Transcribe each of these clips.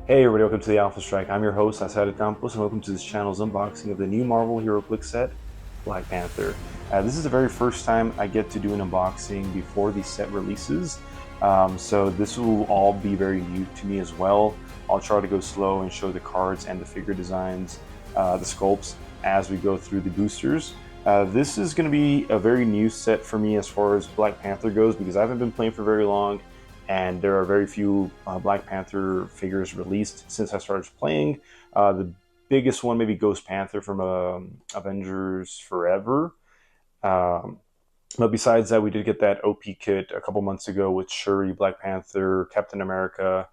Hey everybody, welcome to the Alpha Strike. I'm your host, Asad Campos, and welcome to this channel's unboxing of the new Marvel Heroclix set, Black Panther. This is the very first time I get to do an unboxing before the set releases, so this will all be very new to me as well. I'll try to go slow and show the cards and the figure designs, the sculpts, as we go through the boosters. This is going to be a very new set for me as far as Black Panther goes, because I haven't been playing for very long and there are very few Black Panther figures released since I started playing. The biggest one, maybe Ghost Panther from Avengers Forever. Um, but besides that, we did get that OP kit a couple months ago with Shuri, Black Panther, Captain America,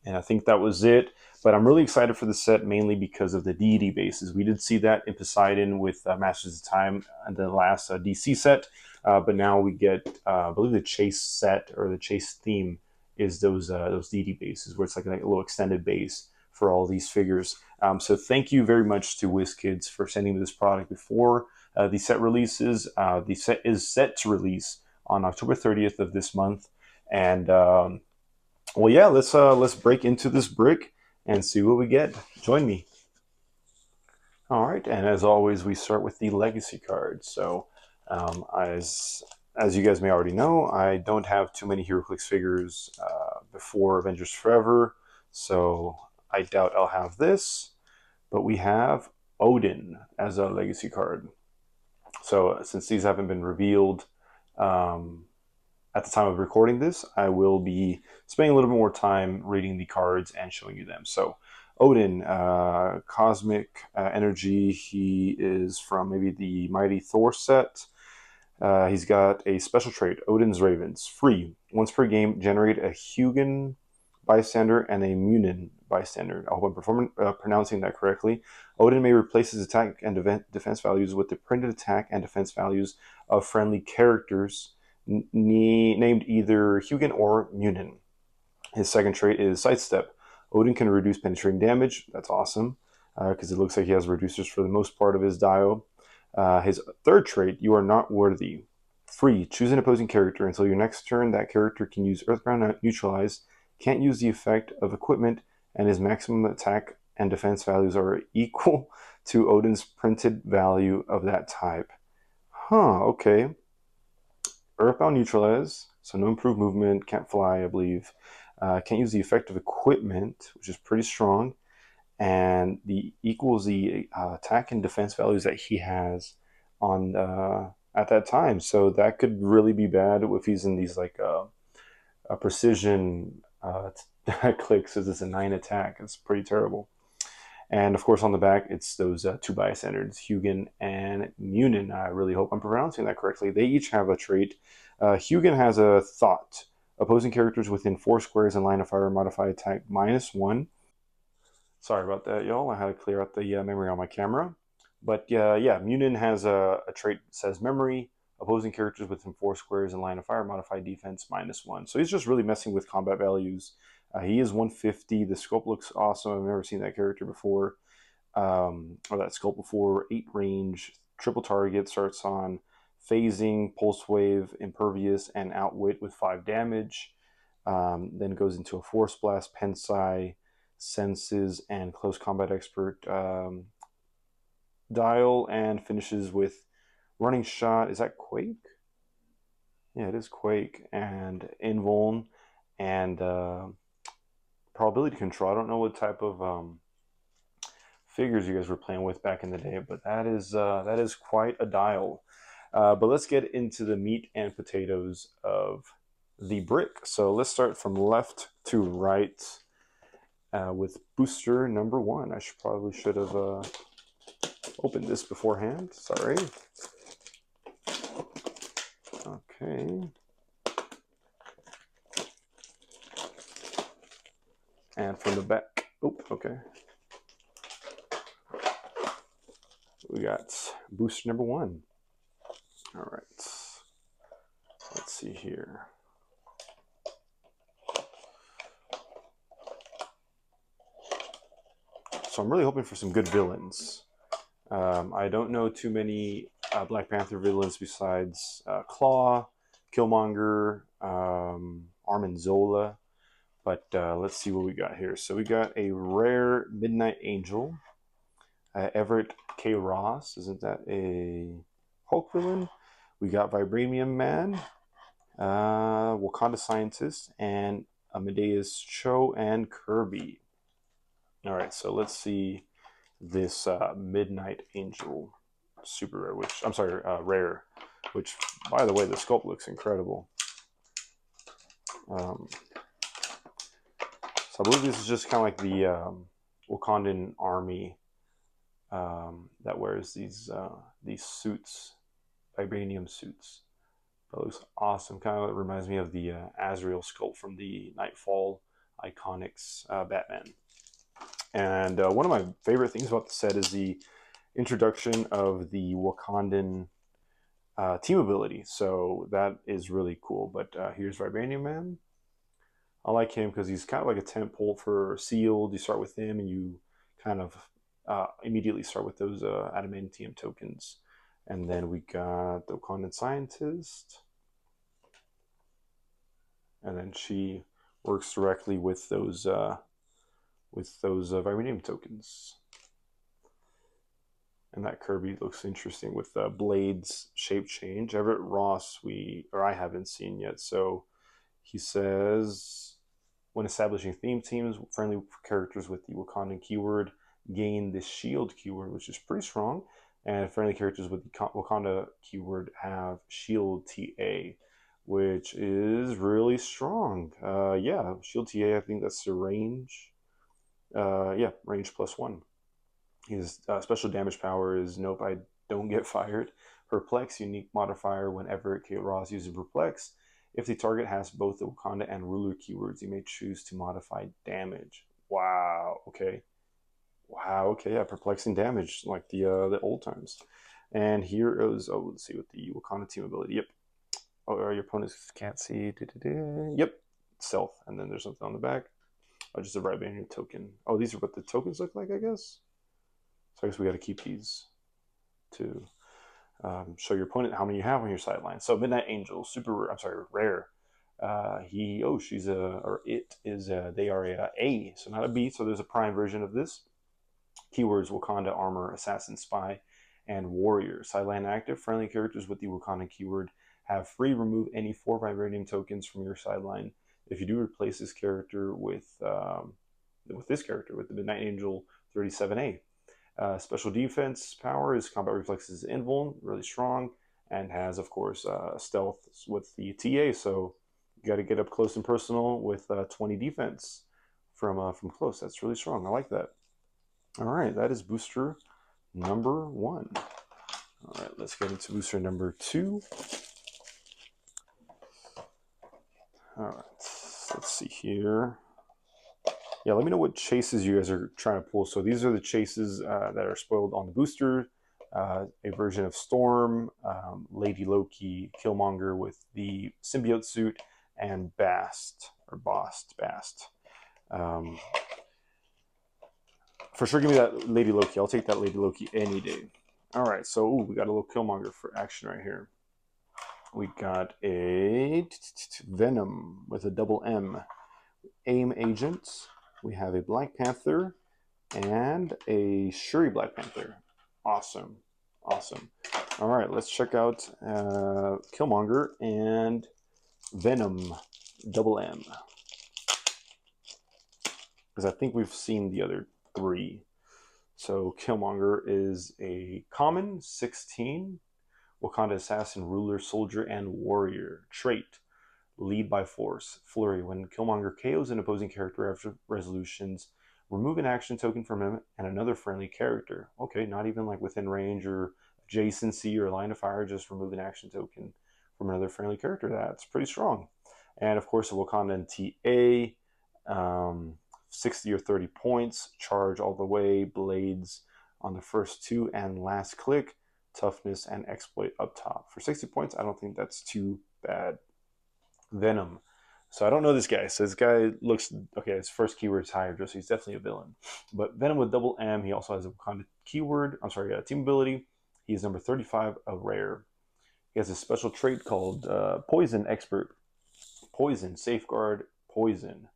and I think that was it. But I'm really excited for the set mainly because of the deity bases. We did see that in Poseidon with Masters of Time and the last DC set, but now we get, I believe, the Chase set or the Chase theme is those deity bases where it's like a little extended base for all these figures. So thank you very much to WizKids for sending me this product before the set releases. The set is set to release on October 30th of this month, and well, yeah, let's break into this brick and see what we get. Join me. All right, and as always, we start with the legacy cards. So, as you guys may already know, I don't have too many HeroClix figures before Avengers Forever, so I doubt I'll have this. But we have Odin as a legacy card. So, since these haven't been revealed, um, at the time of recording this, I will be spending a little bit more time reading the cards and showing you them. So, Odin, Cosmic Energy, he is from maybe the Mighty Thor set. He's got a special trait, Odin's Ravens. Free. Once per game, generate a Hugin bystander and a Munin bystander. I hope I'm pronouncing that correctly. Odin may replace his attack and defense values with the printed attack and defense values of friendly characters named either Hugin or Munin. His second trait is Sidestep. Odin can reduce penetrating damage. That's awesome, because it looks like he has reducers for the most part of his dio. His third trait, You Are Not Worthy. Free. Choose an opposing character. Until your next turn, that character can use Earthbound Neutralize, can't use the effect of equipment, and his maximum attack and defense values are equal to Odin's printed value of that type. Okay. Earthbound Neutralize, so no improved movement, can't fly, I believe. Can't use the effect of equipment, which is pretty strong, and the equals the attack and defense values that he has on at that time. So that could really be bad if he's in these like a precision clicks, as it's a 9 attack. It's pretty terrible. And of course, on the back, it's those two bystanders, Hugin and Munin. I really hope I'm pronouncing that correctly. They each have a trait. Hugin has a thought. Opposing characters within 4 squares in line of fire modify attack -1. Sorry about that, y'all. I had to clear out the memory on my camera. But yeah, Munin has a trait that says memory. Opposing characters within 4 squares in line of fire modify defense -1. So he's just really messing with combat values. He is 150. The scope looks awesome. I've never seen that character before, or that scope before. 8 range, triple target, starts on phasing, pulse wave, impervious, and outwit with 5 damage. Then goes into a force blast, pensai, senses, and close combat expert dial, and finishes with running shot. Is that Quake? Yeah, it is Quake, and invuln, and probability control. I don't know what type of figures you guys were playing with back in the day, but that is quite a dial. But let's get into the meat and potatoes of the brick. So let's start from left to right with booster number 1. I should have opened this beforehand. Sorry. Okay. And from the back, okay. We got booster number 1. All right. Let's see here. So I'm really hoping for some good villains. I don't know too many Black Panther villains besides Claw, Killmonger, Armin Zola. But let's see what we got here. So we got a rare Midnight Angel, Everett K. Ross. Isn't that a Hulk villain? We got Vibranium Man, Wakanda Scientist, and Amadeus Cho and Kirby. All right, so let's see this Midnight Angel super rare, which I'm sorry, rare, which by the way, the sculpt looks incredible. Um, so I believe this is just kind of like the Wakandan army that wears these suits, vibranium suits. That looks awesome. Kind of reminds me of the Azrael sculpt from the Nightfall Iconics Batman. And one of my favorite things about the set is the introduction of the Wakandan team ability. So that is really cool. But here's Vibranium Man. I like him because he's kind of like a temp pole for Sealed. You start with him and you kind of immediately start with those adamantium tokens. And then we got the Wakandan Scientist. And then she works directly with those vibranium tokens. And that Kirby looks interesting with Blade's shape change. Everett Ross, I haven't seen yet. So he says, when establishing theme teams, friendly characters with the Wakandan keyword gain the Shield keyword, which is pretty strong. And friendly characters with the Wakanda keyword have Shield TA, which is really strong. Yeah, Shield TA, I think that's the range. Yeah, range +1. His special damage power is nope, I don't get fired. Perplex, unique modifier whenever K. Ross uses Perplex. If the target has both the Wakanda and Ruler keywords, you may choose to modify damage. Wow, okay. Wow, okay, yeah, perplexing damage like the old times. And here is, oh, let's see, with the Wakanda team ability. Yep. Oh, your opponents can't see. Yep. Stealth. And then there's something on the back. Oh, just a Vibranium token. Oh, these are what the tokens look like, I guess. So I guess we got to keep these to show your opponent how many you have on your sideline. So Midnight Angel, rare. She's a, or it is a, they are a, so not a B. So there's a prime version of this. Keywords Wakanda Armor, Assassin, Spy, and Warrior. Sideline active. Friendly characters with the Wakanda keyword have free remove any 4 Vibranium tokens from your sideline. If you do replace this character with the Midnight Angel 37A. Special defense power is combat reflexes invuln, really strong, and has, of course, stealth with the TA. So you got to get up close and personal with 20 defense from close. That's really strong. I like that. All right, that is booster number 1. All right, let's get into booster number 2. All right, let's see here. Yeah, let me know what chases you guys are trying to pull. So these are the chases that are spoiled on the booster. A version of Storm, Lady Loki, Killmonger with the symbiote suit, and Bast. For sure, give me that Lady Loki. I'll take that Lady Loki any day. All right, so we got a little Killmonger for action right here. We got a Venom with a double M. AIM agent. We have a Black Panther and a Shuri Black Panther. Awesome. All right, let's check out Killmonger and Venom double M. Because I think we've seen the other 3. So Killmonger is a common 16, Wakanda assassin, ruler, soldier, and warrior. Trait: lead by force. Flurry: when Killmonger KOs an opposing character after resolutions, remove an action token from him and another friendly character. Okay, not even like within range or adjacency or line of fire, just remove an action token from another friendly character. That's pretty strong. And of course, a Wakandan TA, 60 or 30 points, charge all the way, blades on the first 2 and last click, toughness and exploit up top. For 60 points, I don't think that's too bad. Venom. So I don't know this guy. So this guy looks okay. His first keyword is higher, so he's definitely a villain. But Venom with double M. He also has a Wakanda keyword. Team ability. He's number 35, a rare. He has a special trait called Poison Expert. Poison, safeguard, poison.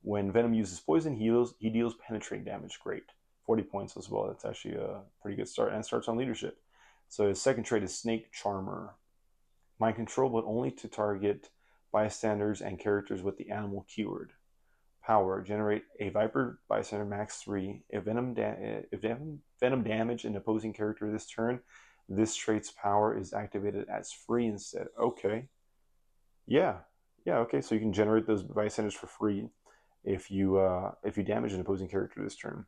When Venom uses poison, he deals penetrating damage. Great. 40 points as well. That's actually a pretty good start. And starts on leadership. So his second trait is Snake Charmer. Mind control, but only to target bystanders and characters with the animal keyword. Power: generate a Viper bystander max 3. If venom damage an opposing character this turn, this trait's power is activated as free instead. Okay. Yeah. Yeah, okay. So you can generate those bystanders for free if you damage an opposing character this turn.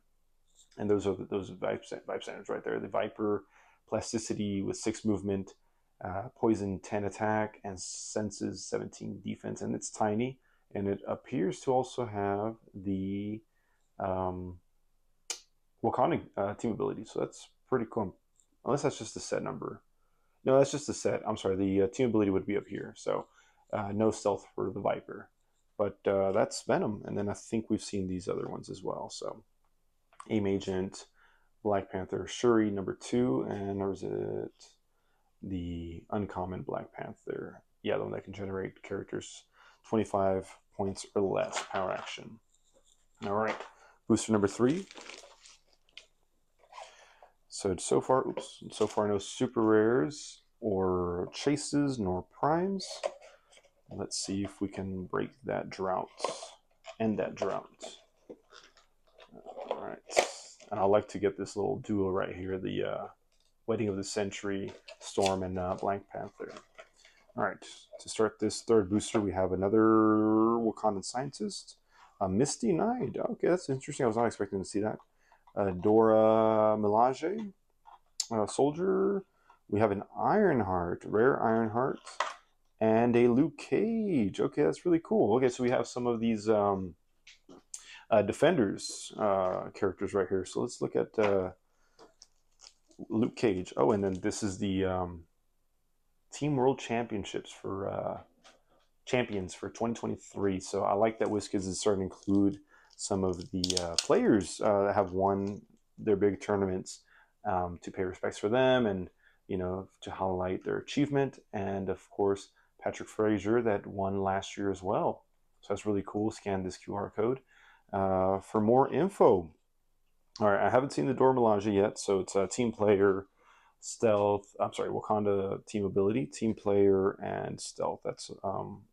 And those are those bystanders right there. The Viper, plasticity with 6 movement, poison 10 attack, and senses 17 defense, and it's tiny. And it appears to also have the Wakanda team ability, so that's pretty cool. Unless that's just the set number. No, that's just the set. I'm sorry, the team ability would be up here. So no stealth for the Viper. But that's Venom, and then I think we've seen these other ones as well. So AIM Agent, Black Panther, Shuri number 2, and or is it the uncommon Black Panther? Yeah, the one that can generate characters 25 points or less power action. All right, booster number 3. So far no super rares or chases nor primes. Let's see if we can break that drought, end that drought. All right, and I'd like to get this little duo right here, the Wedding of the Century, Storm and Black Panther. All right, to start this third booster, we have another Wakandan scientist, Misty Knight. Okay, that's interesting. I was not expecting to see that. Dora Milaje, soldier. We have an Ironheart, rare Ironheart, and a Luke Cage. Okay, that's really cool. Okay, so we have some of these Defenders characters right here. So let's look at Luke Cage. Oh, and then this is the Team World Championships for champions for 2023. So I like that WizKids is starting to include some of the players that have won their big tournaments to pay respects for them, and to highlight their achievement. And of course, Patrick Frazier that won last year as well. So that's really cool. Scan this QR code for more info. All right, I haven't seen the Dora Milaje yet, so it's a team player, stealth. I'm sorry, Wakanda team ability, team player, and stealth. That's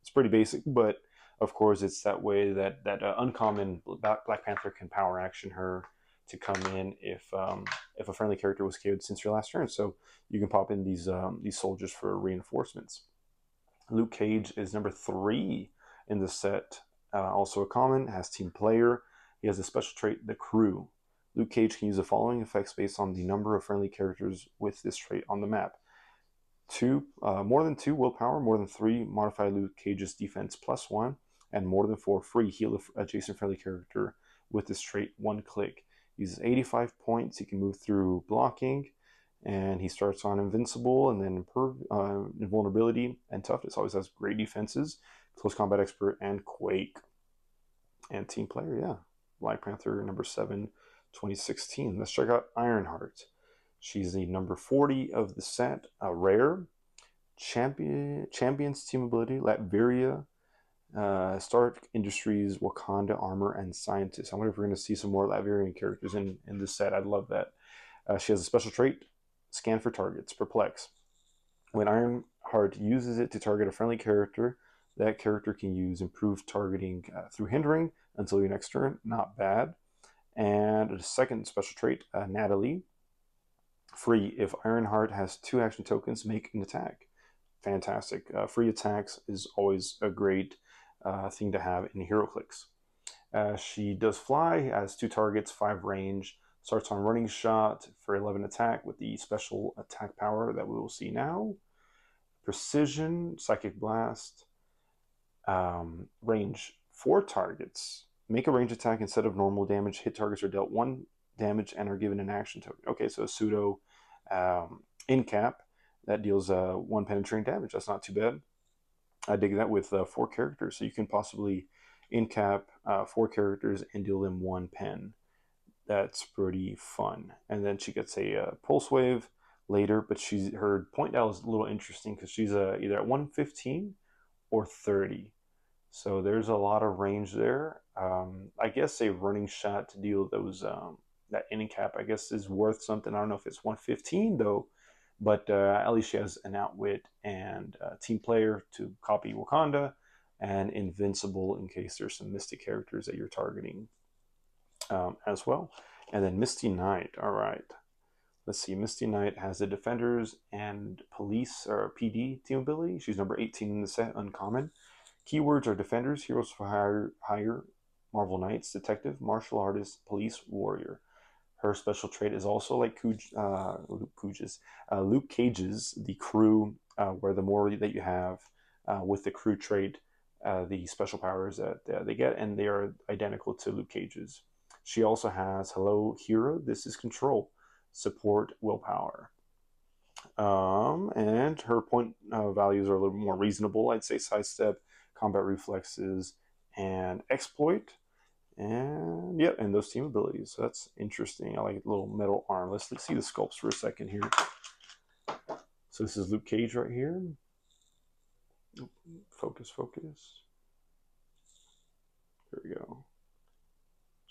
it's pretty basic, but of course it's that way that uncommon Black Panther can power action her to come in if a friendly character was KO'd since your last turn. So you can pop in these soldiers for reinforcements. Luke Cage is number 3 in the set. Also a common, has team player. He has a special trait, the Crew. Luke Cage can use the following effects based on the number of friendly characters with this trait on the map. More than 2 willpower, more than 3 modify Luke Cage's defense +1, and more than 4 free heal adjacent friendly character with this trait 1 click. He uses 85 points. He can move through blocking, and he starts on invincible, and then invulnerability and toughness. Always has great defenses, close combat expert, and quake. And team player, yeah, Black Panther number 7, 2016. Let's check out Ironheart. She's the number 40 of the set, a rare champions team ability, Latveria, Stark Industries, Wakanda armor, and scientist. I wonder if we're going to see some more Latverian characters in this set. I'd love that. She has a special trait, scan for targets, perplex. When Ironheart uses it to target a friendly character, that character can use improved targeting through hindering until your next turn. Not bad. And a second special trait, Natalie. Free. If Ironheart has 2 action tokens, make an attack. Fantastic. Free attacks is always a great thing to have in Heroclix. She does fly, has 2 targets, 5 range, starts on running shot for 11 attack with the special attack power that we will see now. Precision, psychic blast, range 4 targets. Make a range attack instead of normal damage. Hit targets are dealt 1 damage and are given an action token. Okay, so a pseudo in cap that deals 1 penetrating damage. That's not too bad. I dig that with 4 characters. So you can possibly in cap 4 characters and deal them 1 pen. That's pretty fun. And then she gets a pulse wave later, but her point dial is a little interesting because she's either at 115 or 30. So there's a lot of range there. I guess a running shot to deal those that inning cap, I guess, is worth something. I don't know if it's 115 though, but at least she has an outwit and team player to copy Wakanda, and invincible in case there's some mystic characters that you're targeting as well. And then Misty Knight. All right. Let's see. Misty Knight has the Defenders and Police or PD team ability. She's number 18 in the set, uncommon. Keywords are Defenders, Heroes for Hire, Marvel Knights, Detective, Martial Artist, Police, Warrior. Her special trait is also like Luke Cage's, the crew, where the more that you have with the crew trait, the special powers that they get, and they are identical to Luke Cage's. She also has Hello Hero, this is Control, Support, Willpower. And her point values are a little more reasonable. I'd say Sidestep, Combat Reflexes, and Exploit. And yep, and those team abilities. So that's interesting. I like a little metal arm. Let's see the sculpts for a second here. So this is Luke Cage right here. Focus. There we go.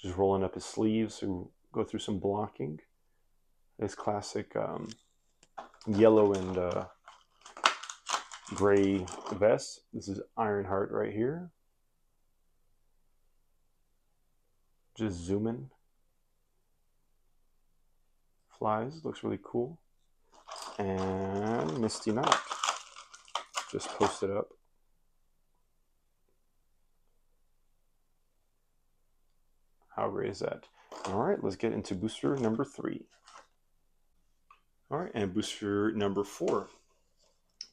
Just rolling up his sleeves to go through some blocking. His classic yellow and gray vest. This is Ironheart right here. Just zoom in. Flies, looks really cool. And Misty Knight. Just posted up. How great is that? All right, let's get into booster number 3. All right, and booster number 4.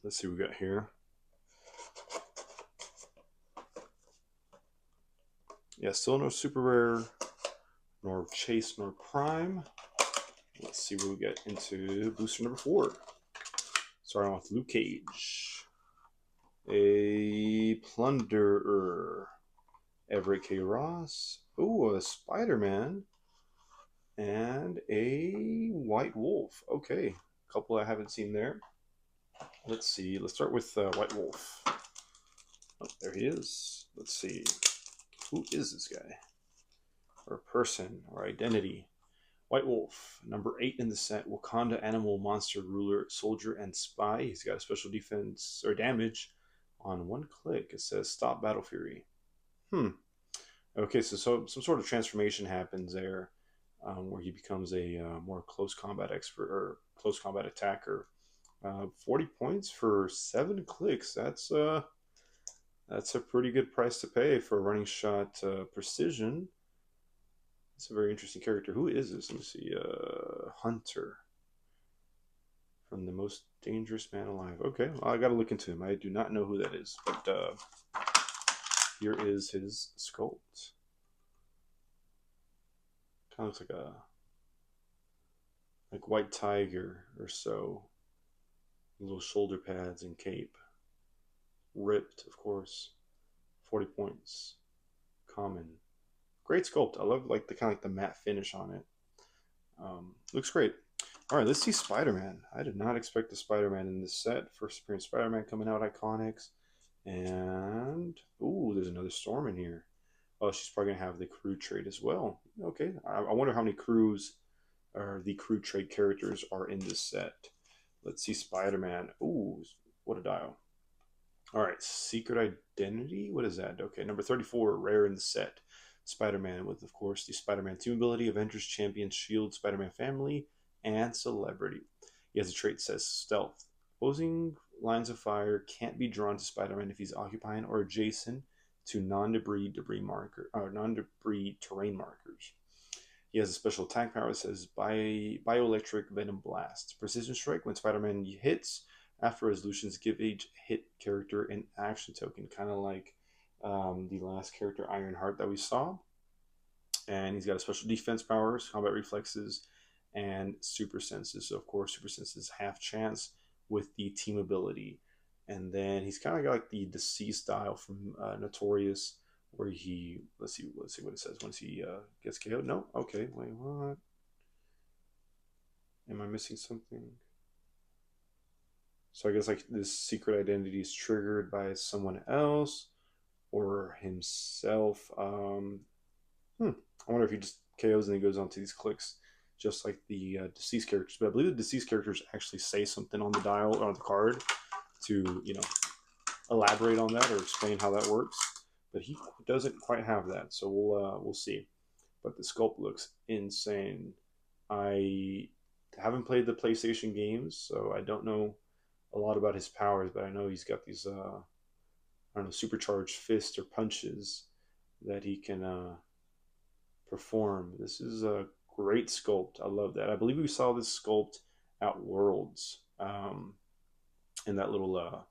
Let's see what we got here. Yeah, still no super rare, nor chase, nor prime. Let's see what we get into booster number 4. Starting off with Luke Cage, a Plunderer, Everett K. Ross, ooh, a Spider-Man, and a White Wolf. Okay, a couple I haven't seen there. Let's see. Let's start with White Wolf. Oh, there he is. Let's see. Who is this guy? Or person or identity? White Wolf, number 8 in the set. Wakanda animal, monster, ruler, soldier, and spy. He's got a special defense or damage on 1 click. It says stop battle fury. Okay, so some sort of transformation happens there, where he becomes a more close combat expert or close combat attacker. 40 points for 7 clicks. That's a pretty good price to pay for a running shot precision. It's a very interesting character. Who is this? Let me see. Hunter. From the Most Dangerous Man Alive. Okay, well, I got to look into him. I do not know who that is, but here is his sculpt. Kind of looks like white tiger or so. Little shoulder pads and cape. Ripped, of course. 40 points. Common. Great sculpt. I love like the matte finish on it. Looks great. All right, let's see Spider-Man. I did not expect the Spider-Man in this set. First appearance Spider-Man coming out, Iconics. And, ooh, there's another Storm in here. Oh, she's probably going to have the crew trait as well. Okay, I wonder how many crews or the crew trait characters are in this set. Let's see Spider-Man. Ooh, what a dial. All right, Secret Identity. What is that? Okay, number 34, rare in the set. Spider-Man with, of course, the Spider-Man team ability, Avengers Champion, Shield, Spider-Man Family, and Celebrity. He has a trait that says Stealth. Opposing lines of fire can't be drawn to Spider-Man if he's occupying or adjacent to non-debris terrain markers. He has a special attack power that says Bioelectric Venom Blast. Precision Strike. When Spider-Man hits, after resolutions, give each hit character an action token, kind of like the last character, Ironheart, that we saw. And he's got a special defense powers, combat reflexes, and super senses. So, of course, super senses half chance with the team ability. And then he's kind of got like the Deceased style from Notorious, where he, let's see what it says once he gets KO'd. No? Okay, wait, what? Am I missing something? So I guess like this secret identity is triggered by someone else, or himself. I wonder if he just KOs and he goes on to these clicks, just like the deceased characters. But I believe the deceased characters actually say something on the dial or on the card to, you know, elaborate on that or explain how that works. But he doesn't quite have that, so we'll see. But the sculpt looks insane. I haven't played the PlayStation games, so I don't know a lot about his powers, but I know he's got these I don't know, supercharged fists or punches that he can perform. This is a great sculpt. I love that. I believe we saw this sculpt at Worlds in that little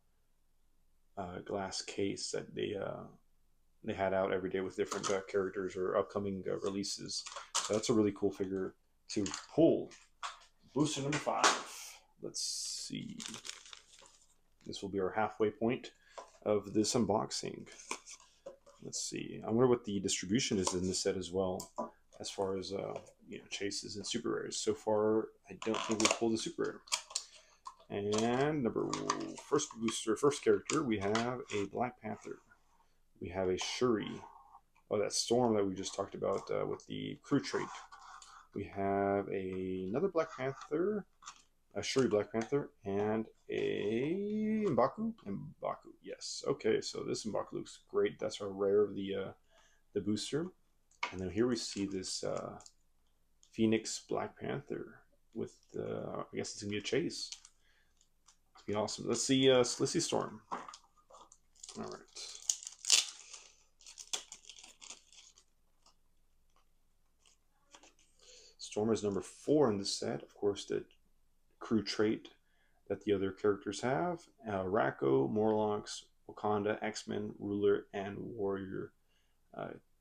glass case that they had out every day with different characters or upcoming releases. So that's a really cool figure to pull. Booster number 5. Let's see. This will be our halfway point of this unboxing. Let's see. I wonder what the distribution is in this set as well, as far as chases and super rares. So far, I don't think we pulled a super rare. And first character, we have a Black Panther. We have a Shuri. Oh, that Storm that we just talked about with the crew trait. We have another Black Panther, a Shuri Black Panther, and a M'Baku. M'Baku, yes. Okay, so this M'Baku looks great. That's our rare of the booster. And then here we see this Phoenix Black Panther with I guess it's gonna be a chase. It's gonna be awesome. Let's see Storm. All right. Storm is number 4 in the set. Of course, the crew trait that the other characters have. Racco, Morlocks, Wakanda, X-Men, Ruler, and Warrior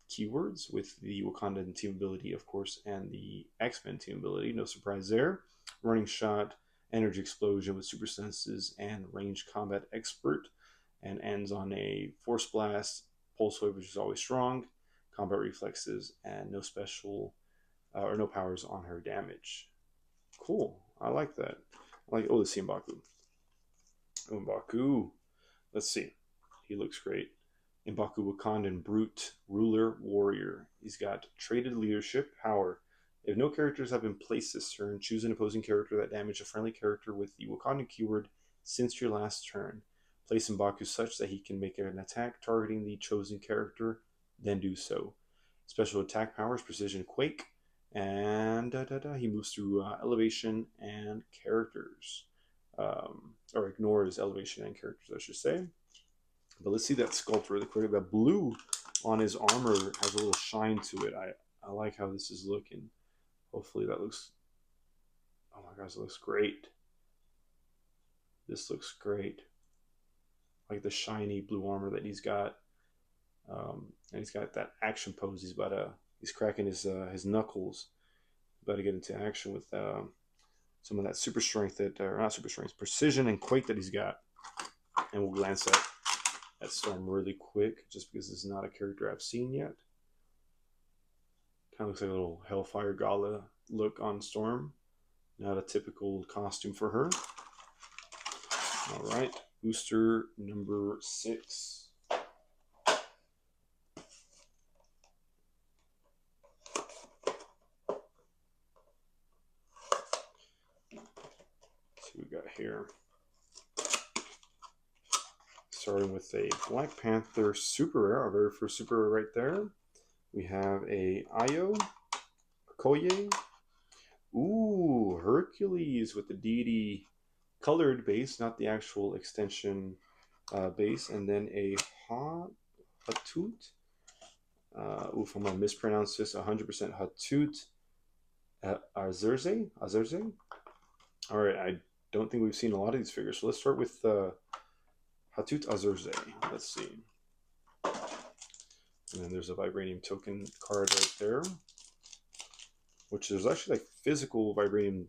keywords with the Wakandan team ability, of course, and the X-Men team ability. No surprise there. Running Shot, Energy Explosion with Super Senses, and Range Combat Expert, and ends on a Force Blast, Pulse Wave, which is always strong, Combat Reflexes, and no special or no powers on her damage. Cool. I like that. Let's see M'Baku. M'Baku. Let's see. He looks great. M'Baku Wakandan Brute, Ruler, Warrior. He's got traded leadership, power. If no characters have been placed this turn, choose an opposing character that damaged a friendly character with the Wakandan keyword since your last turn. Place M'Baku such that he can make an attack targeting the chosen character, then do so. Special attack powers, Precision Quake, and he moves through elevation and characters. Or ignores elevation and characters, I should say. But let's see that sculpt really quick. That blue on his armor has a little shine to it. I like how this is looking. Hopefully that looks... Oh my gosh, it looks great. This looks great. Like the shiny blue armor that he's got. And he's got that action pose. He's cracking his knuckles. About to get into action with some of that super strength not super strength, precision and quake that he's got. And we'll glance at Storm really quick, just because this is not a character I've seen yet. Kind of looks like a little Hellfire Gala look on Storm. Not a typical costume for her. All right, booster number 6. Let's see what we got here. Starting with a Black Panther super rare, our very first super rare right there. We have a Io, Okoye, ooh, Heroclix with the deity colored base, not the actual extension base, and then a Hatut. If I'm gonna mispronounce this, 100% Hatut Azerze. All right, I don't think we've seen a lot of these figures, so let's start with Hatut Azerze. Let's see. And then there's a vibranium token card right there, which there's actually like physical vibranium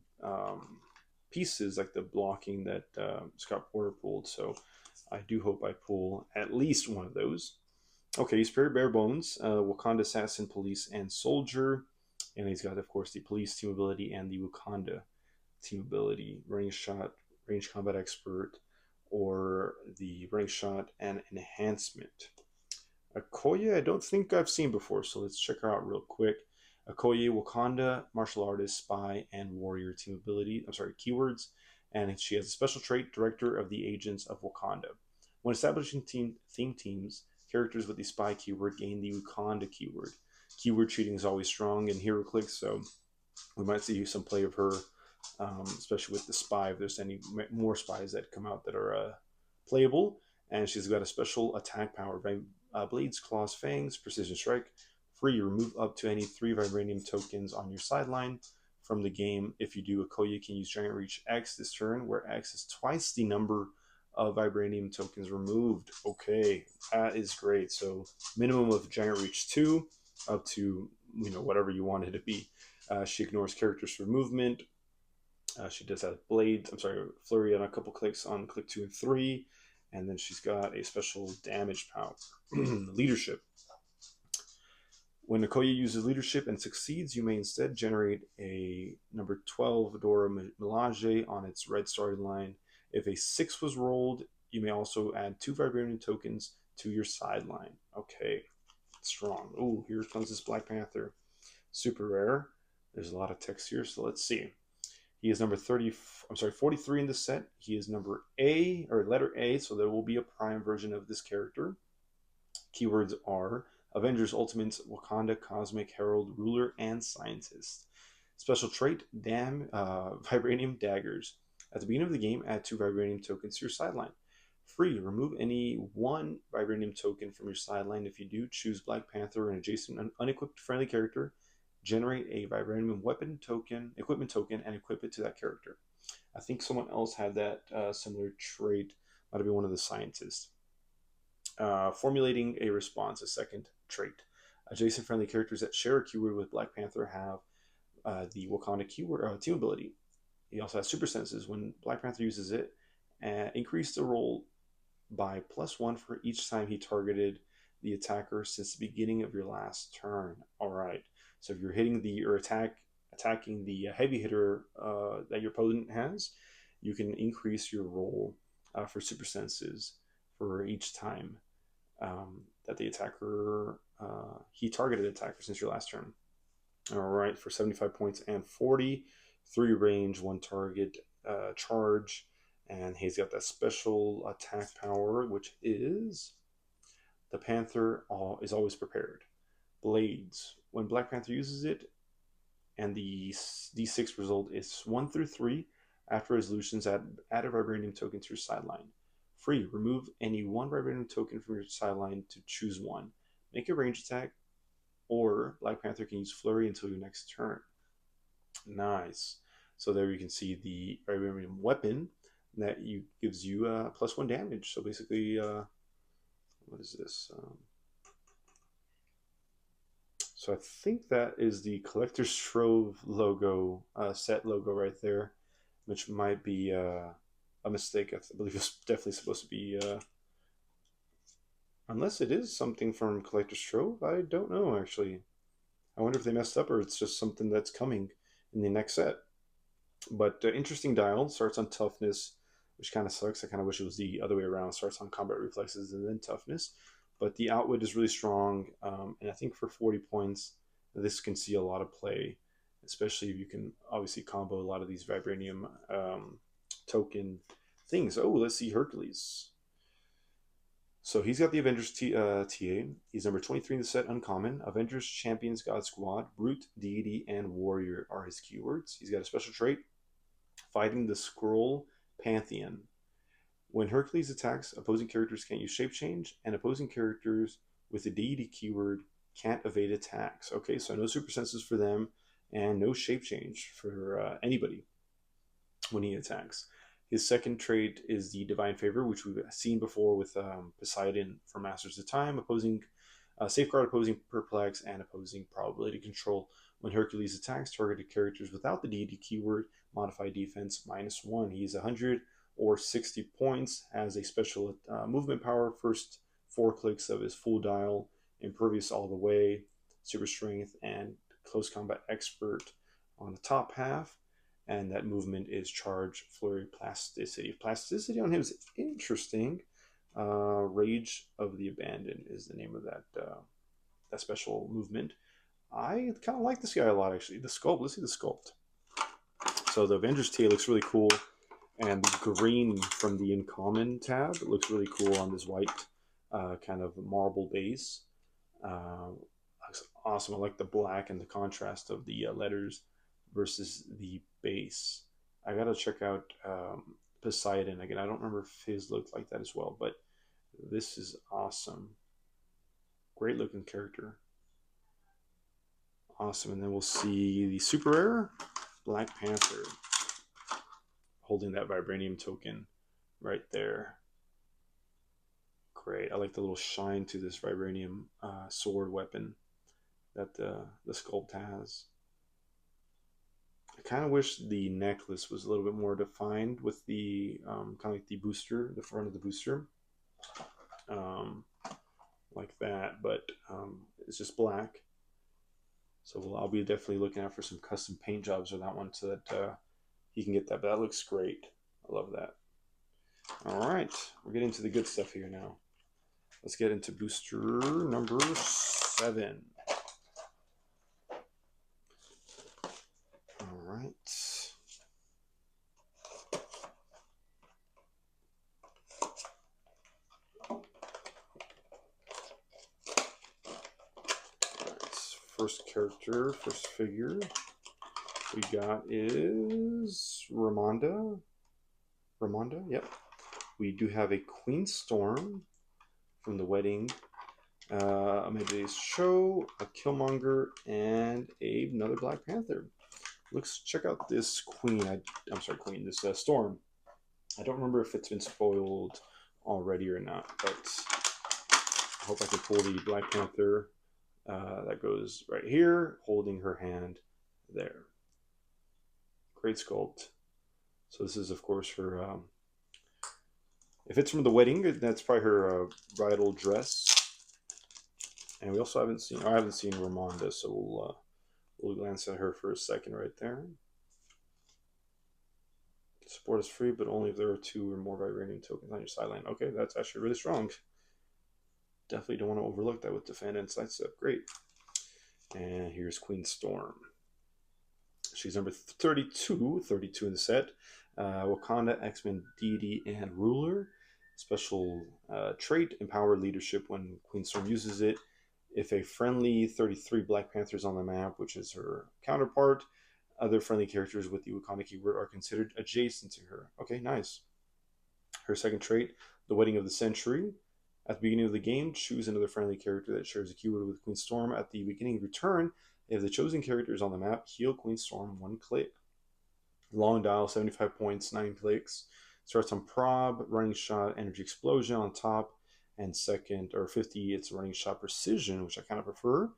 pieces, like the blocking that Scott Porter pulled. So I do hope I pull at least one of those. Okay, he's very bare bones. Wakanda Assassin, Police, and Soldier. And he's got, of course, the Police team ability and the Wakanda team ability. Range Shot, Range Combat Expert, or the Range Shot and Enhancement. Okoye, I don't think I've seen before, so let's check her out real quick. Okoye, Wakanda, martial artist, spy, and warrior team ability. I'm sorry, keywords. And she has a special trait, Director of the Agents of Wakanda. When establishing theme teams, characters with the spy keyword gain the Wakanda keyword. Keyword cheating is always strong in Heroclix, so we might see some play of her, especially with the spy. If there's any more spies that come out that are playable, and she's got a special attack power: blades, claws, fangs, precision strike. Free, remove up to any 3 vibranium tokens on your sideline from the game. If you do, Okoye can use Giant Reach X this turn, where X is twice the number of vibranium tokens removed. Okay, that is great. So minimum of Giant Reach 2 up to whatever you want it to be. She ignores characters for movement. She does have blades. I'm sorry, flurry on a couple clicks on click 2 and 3, and then she's got a special damage power, leadership. When Okoye uses leadership and succeeds, you may instead generate a number 12 Dora Milaje on its red storyline. If a 6 was rolled, you may also add 2 vibranium tokens to your sideline. Okay, strong. Oh, here comes this Black Panther. Super rare. There's a lot of text here, so let's see. He is number 43 in the set. He is number A, or letter A, so there will be a prime version of this character. Keywords are Avengers Ultimates, Wakanda, Cosmic, Herald, Ruler, and Scientist. Special trait, Vibranium Daggers. At the beginning of the game, add 2 Vibranium tokens to your sideline. Free, remove any 1 Vibranium token from your sideline. If you do, choose Black Panther, an adjacent unequipped friendly character. Generate a Vibranium equipment token, and equip it to that character. I think someone else had that similar trait. Might have been one of the scientists. Formulating a response, a second trait. Adjacent friendly characters that share a keyword with Black Panther have the Wakanda keyword team ability. He also has super senses. When Black Panther uses it, increase the roll by +1 for each time he targeted the attacker since the beginning of your last turn. All right. So if you're hitting attacking the heavy hitter that your opponent has, you can increase your roll for super senses for each time that the attacker he targeted attacker since your last turn. All right, for 75 points and 40, 3 range, 1 target charge, and he's got that special attack power, which is the Panther is always prepared. Blades. When Black Panther uses it, and the D6 result is 1 through 3, after resolutions, add a Vibranium token to your sideline. Free, remove any 1 Vibranium token from your sideline to choose 1. Make a range attack, or Black Panther can use Flurry until your next turn. Nice. So there you can see the Vibranium weapon that gives you +1 damage. So basically, what is this? So I think that is the Collector's Trove logo, set logo right there, which might be a mistake. I believe it's definitely supposed to be, unless it is something from Collector's Trove. I don't know, actually. I wonder if they messed up or it's just something that's coming in the next set. But interesting dial. Starts on toughness, which kind of sucks. I kind of wish it was the other way around. Starts on combat reflexes and then toughness. But the outwit is really strong. And I think for 40 points, this can see a lot of play, especially if you can obviously combo a lot of these Vibranium token things. Oh, let's see Hercules. So he's got the Avengers TA. He's number 23 in the set, uncommon. Avengers, Champions, God Squad, Brute, Deity, and Warrior are his keywords. He's got a special trait, Fighting the Skrull Pantheon. When Hercules attacks, opposing characters can't use Shape Change, and opposing characters with the Deity keyword can't evade attacks. Okay, so no super senses for them, and no Shape Change for anybody when he attacks. His second trait is the Divine Favor, which we've seen before with Poseidon for Masters of Time, opposing Safeguard, opposing Perplex, and opposing Probability Control. When Hercules attacks targeted characters without the deity keyword, modify defense -1. He's 100 or 60 points, has a special movement power, first 4 clicks of his full dial, impervious all the way, super strength, and close combat expert on the top half. And that movement is charge, flurry, plasticity. Plasticity on him is interesting. Rage of the Abandoned is the name of that special movement. I kind of like this guy a lot, actually. The sculpt, let's see the sculpt. So the Avengers TA looks really cool, and the green from the Uncommon tab looks really cool on this white kind of marble base. Looks awesome. I like the black and the contrast of the letters versus the base. I gotta check out Poseidon again. I don't remember if his looked like that as well, but this is awesome. Great looking character. Awesome. And then we'll see the super rare Black Panther holding that vibranium token right there. Great. I like the little shine to this vibranium sword weapon that the sculpt has. I kind of wish the necklace was a little bit more defined with the kind of like the booster, the front of the booster, like that. But it's just black. So I'll be definitely looking out for some custom paint jobs for that one so that he can get that. But that looks great. I love that. All right, we're getting to the good stuff here now. Let's get into booster number 7. All right. First character, first figure we got is Ramonda. Ramonda, yep. We do have a Queen Storm from the wedding, a Medeiros show, a Killmonger, and another Black Panther. Let's check out this Queen. I'm sorry, Queen. This Storm. I don't remember if it's been spoiled already or not, but I hope I can pull the Black Panther. That goes right here, holding her hand there. Great sculpt. So this is, of course, her. If it's from the wedding, that's probably her bridal dress. And we also haven't seen. I haven't seen Ramonda, so we'll glance at her for a second right there. Support is free, but only if there are 2 or more vibranium tokens on your sideline. Okay, that's actually really strong. Definitely don't want to overlook that with Defend and Sidestep. Great. And here's Queen Storm. She's number 32 in the set. Wakanda, X-Men, deity, and ruler. Special trait, empower leadership when Queen Storm uses it. If a friendly 33 Black Panthers on the map, which is her counterpart, other friendly characters with the Wakanda keyword are considered adjacent to her. Okay, nice. Her second trait, the Wedding of the Century. At the beginning of the game, choose another friendly character that shares a keyword with Queen Storm. At the beginning of your turn, if the chosen character is on the map, heal Queen Storm 1 click. Long dial, 75 points, 9 clicks. Starts on prob, running shot, energy explosion on top, and second or 50, it's running shot precision, which I kind of prefer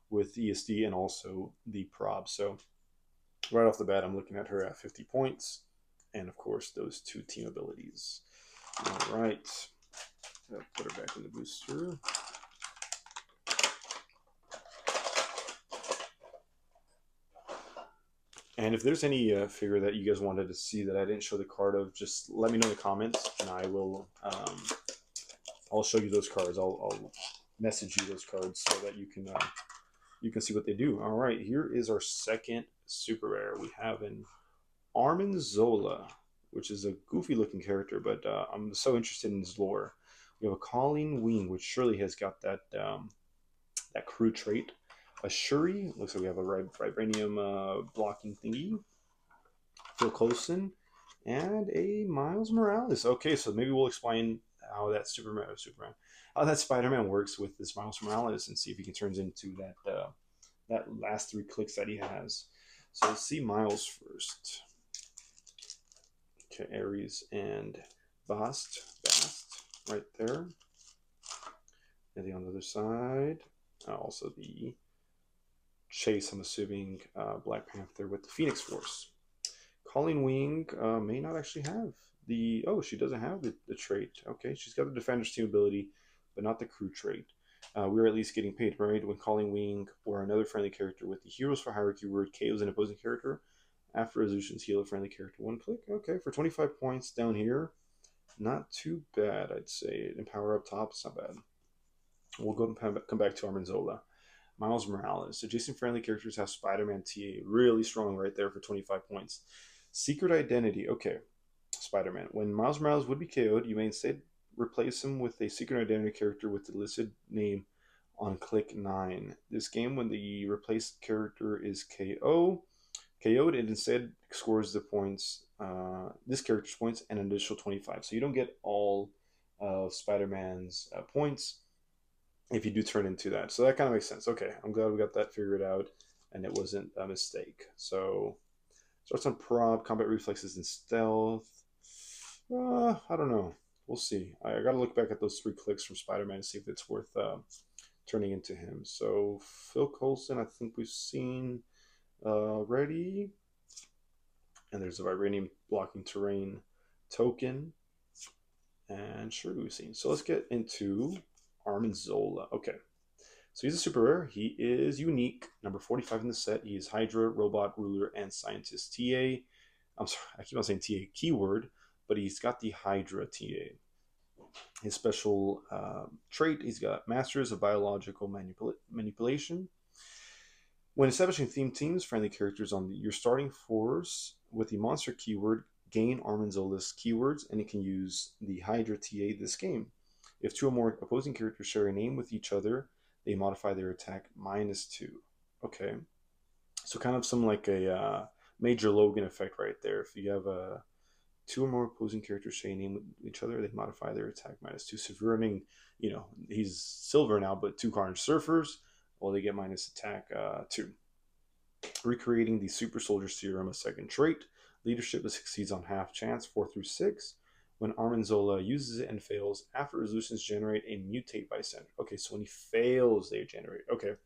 with ESD and also the prob. So right off the bat, I'm looking at her at 50 points, and of course those 2 team abilities. All right, I'll put her back in the booster. And if there's any figure that you guys wanted to see that I didn't show the card of, just let me know in the comments, and I will. I'll show you those cards. I'll message you those cards so that you can see what they do. All right, here is our second super rare. We have an Armin Zola, which is a goofy looking character, but I'm so interested in his lore. We have a Colleen Wing, which surely has got that that crew trait. A Shuri, looks like we have a vibranium blocking thingy. Phil Coulson, and a Miles Morales. Okay, so maybe we'll explain how that how that Spider-Man works with this Miles Morales, and see if he can turn into that last 3 clicks that he has. So let's see Miles first. Okay, Ares and Bast right there. And on the other side, also the Chase, I'm assuming, Black Panther with the Phoenix Force. Colleen Wing may not actually have the... Oh, she doesn't have the trait. Okay, she's got the Defender's Team ability, but not the crew trait. We're at least getting paid, right? When Colleen Wing or another friendly character with the Heroes for Hire keyword KOs an opposing character, after resolutions, heal a friendly character 1 click. Okay, for 25 points down here, Not too bad, I'd say. And power up top, it's not bad. We'll go and come back to Armanzola. Miles Morales. Adjacent friendly characters have Spider-Man TA. Really strong right there for 25 points. Secret Identity. Okay. Spider-Man. When Miles Morales would be KO'd, you may instead replace him with a Secret Identity character with the listed name on click 9. This game, when the replaced character is KO'd, it instead scores the points, this character's points, and an additional 25. So you don't get all of Spider-Man's points if you do turn into that. So that kind of makes sense. Okay, I'm glad we got that figured out and it wasn't a mistake. So starts on prop, combat reflexes, and stealth. I don't know. We'll see. I got to look back at those 3 clicks from Spider-Man to see if it's worth turning into him. So Phil Coulson, I think we've seen already. And there's a vibranium blocking terrain token. And sure, we've seen. So let's get into Armanzola. Okay. So he's a super rare. He is unique. Number 45 in the set. He is Hydra, Robot, Ruler, and Scientist TA. I'm sorry, I keep on saying TA keyword, but he's got the Hydra TA. His special trait, he's got Masters of Biological Manipulation. When establishing theme teams, friendly characters on your starting force with the monster keyword gain Armanzola's keywords, and it can use the Hydra TA this game. If 2 or more opposing characters share a name with each other, they modify their attack -2. Okay. So kind of some like a Major Logan effect right there. If you have 2 or more opposing characters share a name with each other, they modify their attack -2. So if you're running, he's silver now, but 2 Carnage Surfers, well, they get minus attack 2. Recreating the Super Soldier Serum, a second trait. Leadership succeeds on half chance, 4 through 6. When Armanzola uses it and fails, after resolutions generate a mutate by center. Okay, so when he fails, they generate. Okay,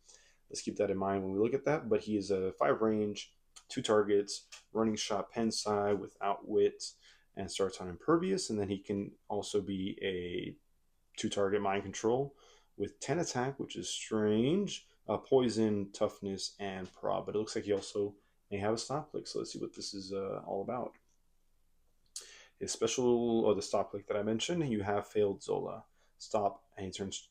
let's keep that in mind when we look at that. But he is a 5 range, 2 targets, running shot, pen side without wit, and starts on impervious. And then he can also be a 2 target mind control with 10 attack, which is strange, poison, toughness, and prob. But it looks like he also may have a stop click. So let's see what this is all about. His special, or the stop click that I mentioned, you have failed Zola. Stop, and he turns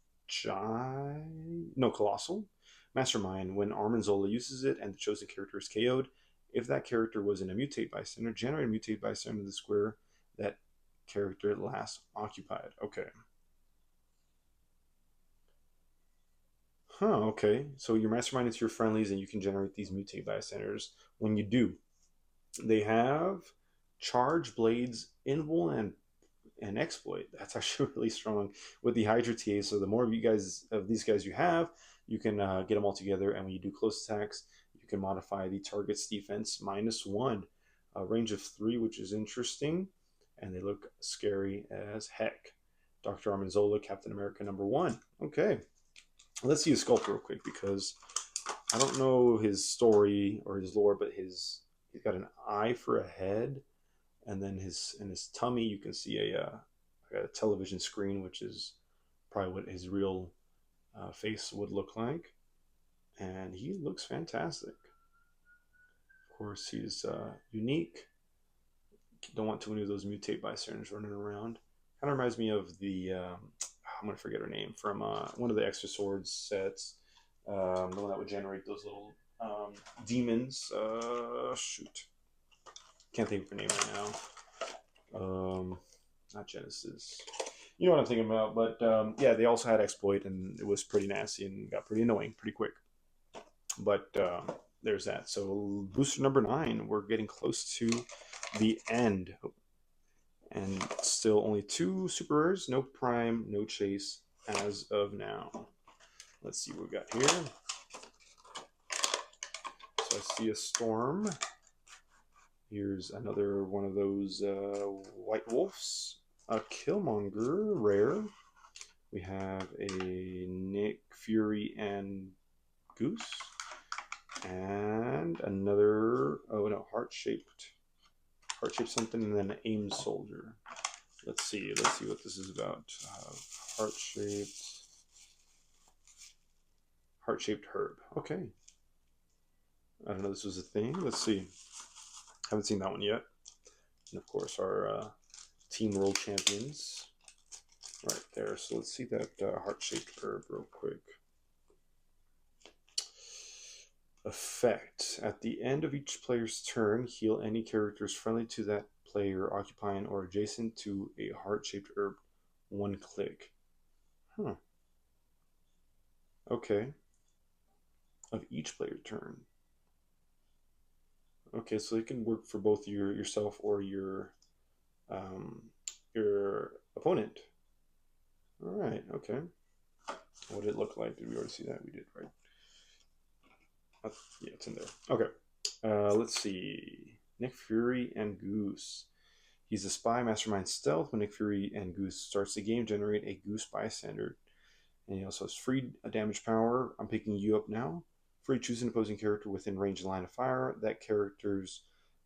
Colossal. Mastermind, when Armanzola uses it and the chosen character is KO'd, if that character was in a mutate bystander, generate a mutate bystander in the square that character last occupied. Okay. Okay. So your mastermind is your friendlies, and you can generate these mutate bystanders. When you do, they have charge, blades, invul, and exploit. That's actually really strong with the Hydra TA. So the more of these guys you have, you can get them all together. And when you do close attacks, you can modify the target's defense -1, a range of 3, which is interesting, and they look scary as heck. Dr. Armanzola, Captain America #1. Okay, let's see his sculpt real quick because I don't know his story or his lore, but he's got an eye for a head, and then in his tummy you can see a television screen, which is probably what his real face would look like, and he looks fantastic. Of course, he's unique. Don't want too many of those mutate bystanders running around. Kind of reminds me of the I'm gonna forget her name from one of the Extra Swords sets. The one that would generate those little demons. Shoot, can't think of her name right now. Not Genesis. You know what I'm thinking about. But yeah, they also had exploit, and it was pretty nasty and got pretty annoying pretty quick. But there's that. So booster number 9, we're getting close to the end. And still only 2 super rares, no prime, no chase as of now. Let's see what we got here. So I see a Storm. Here's another one of those White Wolves. A Killmonger rare. We have a Nick Fury and Goose. And another, heart-shaped something, and then an Aim Soldier. Let's see what this is about. Heart-shaped herb. Okay. I don't know this was a thing. Let's see. Haven't seen that one yet. And of course our Team World Champions. Right there. So let's see that heart-shaped herb real quick. Effect. At the end of each player's turn, heal any characters friendly to that player occupying or adjacent to a heart-shaped herb. 1 click. Huh. Okay. Of each player's turn. Okay, so it can work for both yourself or your opponent. All right. Okay. What did it look like? Did we already see that? We did, right? Yeah, it's in there. Okay. Let's see. Nick Fury and Goose. He's a spy, mastermind stealth. When Nick Fury and Goose starts the game, generate a Goose bystander. And he also has free damage power. I'm picking you up now. Free, choose an opposing character within range line of fire. That character's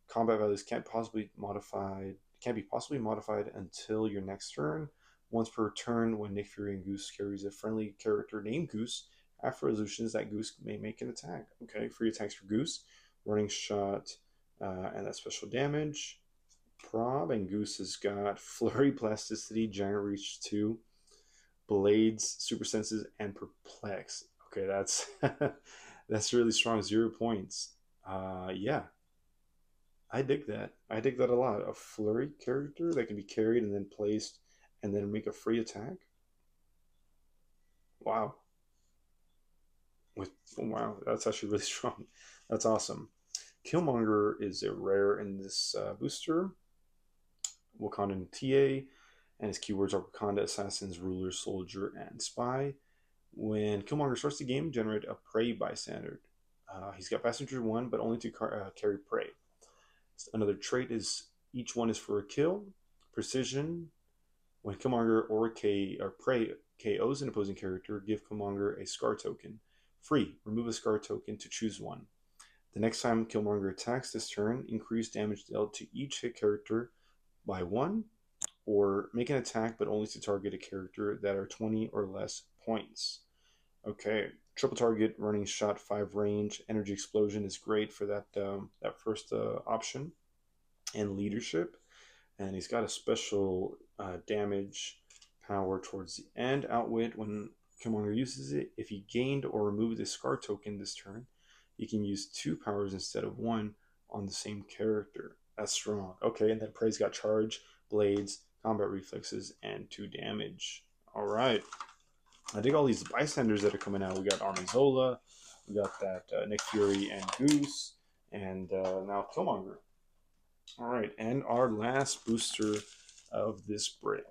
combat values can't be possibly modified until your next turn. Once per turn, when Nick Fury and Goose carries a friendly character named Goose, after resolutions, that Goose may make an attack. Okay, free attacks for Goose, running shot, and that special damage. Prob, and Goose has got Flurry, Plasticity, Giant Reach 2, Blades, Super Senses, and Perplex. Okay, that's that's really strong. 0 points. Yeah, I dig that. I dig that a lot. A Flurry character that can be carried and then placed and then make a free attack. Wow. Wow, that's actually really strong. That's awesome. Killmonger is a rare in this booster. Wakandan TA, and his keywords are Wakanda, Assassins, Ruler, Soldier, and Spy. When Killmonger starts the game, generate a Prey bystander. He's got Passenger 1, but only to carry Prey. Another trait is each one is for a kill. Precision. When Killmonger or Prey KOs an opposing character, give Killmonger a Scar token. Free. Remove a Scar token to choose one. The next time Killmonger attacks this turn, increase damage dealt to each hit character by 1, or make an attack but only to target a character that are 20 or less points. Okay, triple target, running shot, 5 range, energy explosion is great for that first option, and leadership. And he's got a special damage power towards the end. Outwit, when Killmonger uses it, if he gained or removed a Scar token this turn, he can use 2 powers instead of 1 on the same character. That's strong. Okay, and then Prey's got charge, blades, combat reflexes, and 2 damage. All right. I dig all these bystanders that are coming out. We got Armanzola, we got that Nick Fury and Goose, and now Killmonger. All right, and our last booster of this break.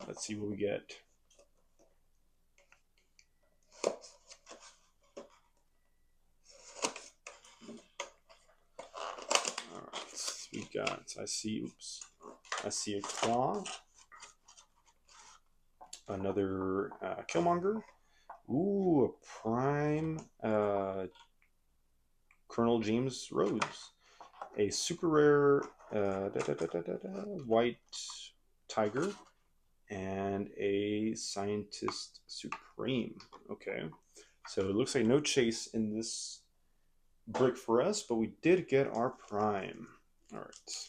Let's see what we get. All right, we got, I see a Claw, another Killmonger, ooh, a Prime Colonel James Rhodes, a super rare White Tiger, and a Scientist Supreme. Okay, so it looks like no chase in this brick for us, but we did get our Prime. All right.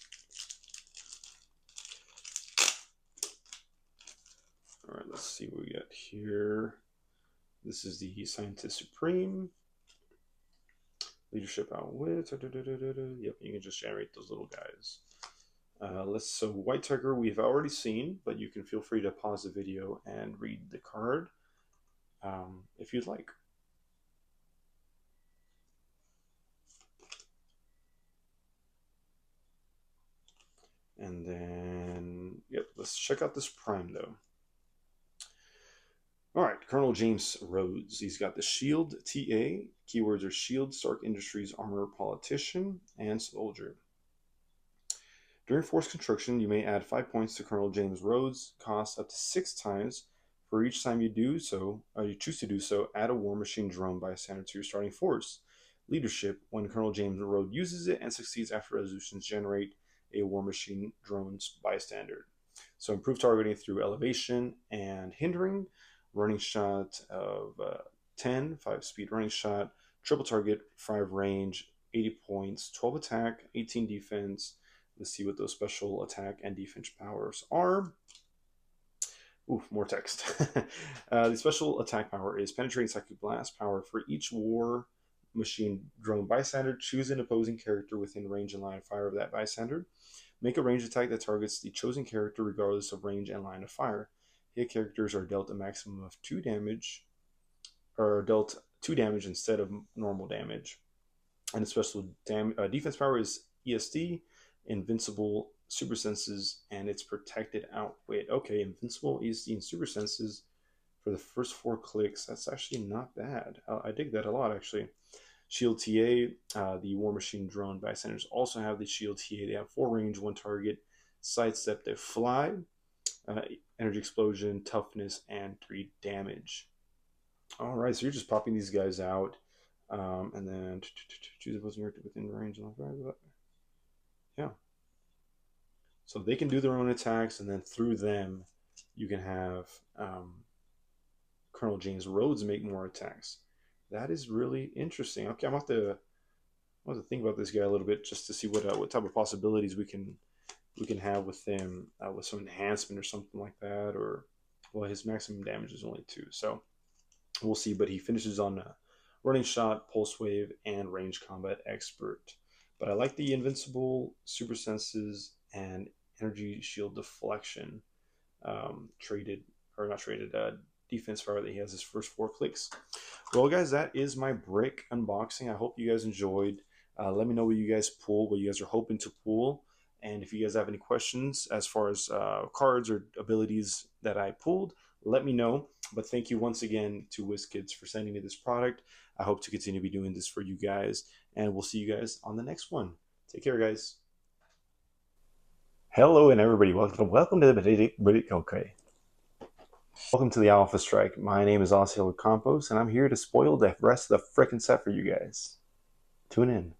All right, let's see what we got here. This is the Scientist Supreme. Leadership Outwit. Yep, you can just generate those little guys. So White Tiger we've already seen, but you can feel free to pause the video and read the card if you'd like. And then, yep, let's check out this Prime though. All right, Colonel James Rhodes. He's got the Shield TA. Keywords are Shield, Stark Industries, Armor, Politician, and Soldier. During forced construction, you may add 5 points to Colonel James Rhodes. Costs up to 6 times. For each time you do so, or you choose to do so, add a War Machine drone bystander to your starting force. Leadership, when Colonel James Rhodes uses it and succeeds after resolutions, generate a War Machine drones bystander. So improve targeting through elevation and hindering. Running shot of 10, 5 speed running shot, triple target, 5 range, 80 points, 12 attack, 18 defense, Let's see what those special attack and defense powers are. Oof, more text. The special attack power is penetrating psychic blast power. For each war machine drone bystander, choose an opposing character within range and line of fire of that bystander. Make a ranged attack that targets the chosen character regardless of range and line of fire. Hit characters are dealt a maximum of 2 damage, or dealt 2 damage instead of normal damage. And its special defense power is ESD, Invincible, Super Senses, and it's Protected Outwit. Okay, Invincible, ESD, and Super Senses for the first 4 clicks. That's actually not bad. I dig that a lot, actually. Shield TA, the War Machine drone bystanders also have the Shield TA. They have 4 range, 1 target, sidestep, they fly, energy explosion, toughness, and 3 damage. All right, so you're just popping these guys out, and then choose opposing character within range. Yeah. So they can do their own attacks, and then through them, you can have Colonel James Rhodes make more attacks. That is really interesting. Okay, I'm gonna have to think about this guy a little bit just to see what type of possibilities we can have with him, with some enhancement or something like that. Or, well, his maximum damage is only 2, so we'll see. But he finishes on running shot, pulse wave, and range combat expert. But I like the invincible, super senses, and energy shield deflection defense power that he has his first 4 clicks. Well, guys, that is my brick unboxing. I hope you guys enjoyed. Let me know what you guys pull, what you guys are hoping to pull. And if you guys have any questions as far as cards or abilities that I pulled, let me know. But thank you once again to WizKids for sending me this product. I hope to continue to be doing this for you guys. And we'll see you guys on the next one. Take care, guys. Hello, and everybody. Welcome to the Welcome to the Alpha Strike. My name is Osceola Campos, and I'm here to spoil the rest of the frickin' set for you guys. Tune in.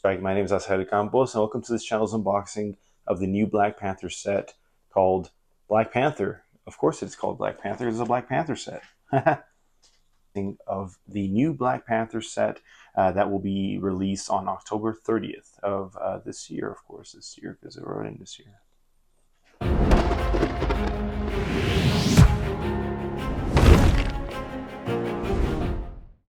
My name is Osceola Campos, and welcome to this channel's unboxing of the new Black Panther set called Black Panther. Of course it's called Black Panther. It's a Black Panther set. Of the new Black Panther set that will be released on October 30th of this year, of course, this year, because we're in this year.